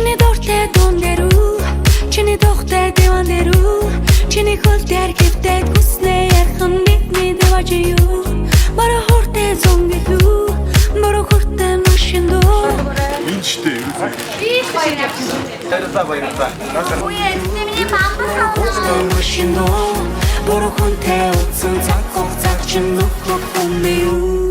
Чиний дуртай дуун дээр үү, чиний духтай диван дээр үү, чиний хөл дээр гівтэй хүснээ ярхан бидний дэваж юу. Бара хортой зон гэлүү, бара хортой машин дөө. Инчтэй юу? Баярлалаа. Ой, ты мне папа сказал. Машин дөө, бара хортой утсан цаг хугацааг чинь нөхөх юм юу.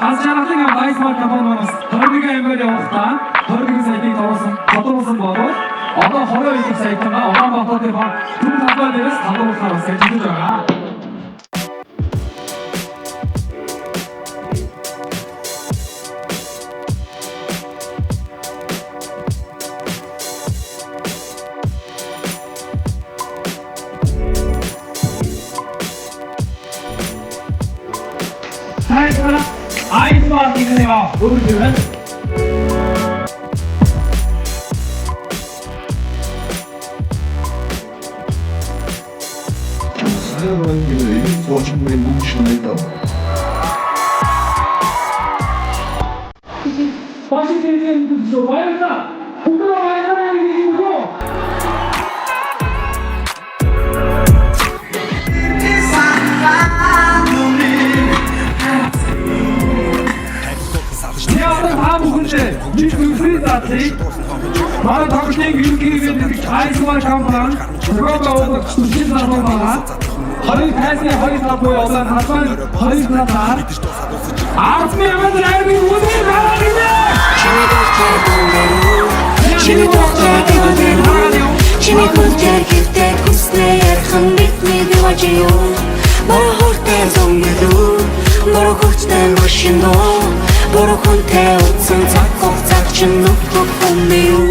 Аз жаргалын Вайсмар компаниас 21 аймагт явахдаа 21 саяыг тоосон тодорхойлсон болов одоо 22 саятаа Улаанбаатарын түн талбай дээрээс талбарлахаар бас ажиллаж байгаа. 아이스마티는요 모르지만 사랑하는 님을 소중히 뭉치나이다. 와시티는 와이사 국가 와이사라는 얘기고 Манай тоглолтын ерөнхий Айсмар компани Европа улс төсөл залуу байгаа. 20 тайзны 2 сар буюу одоо талбай 2 сараар 10,000 арми үнээр гараад ирнэ. Чиний дуртай дуун дээр үү, чиний дуртай диван дээр үү, чиний хөл дээр гівтэй хүснээ ярхан бидний дэваж юу. Бара хортой зон гэлүү, бара хортой машин дөө, бара хортой утсан цаг хугацааг чинь нөхөх юм юу.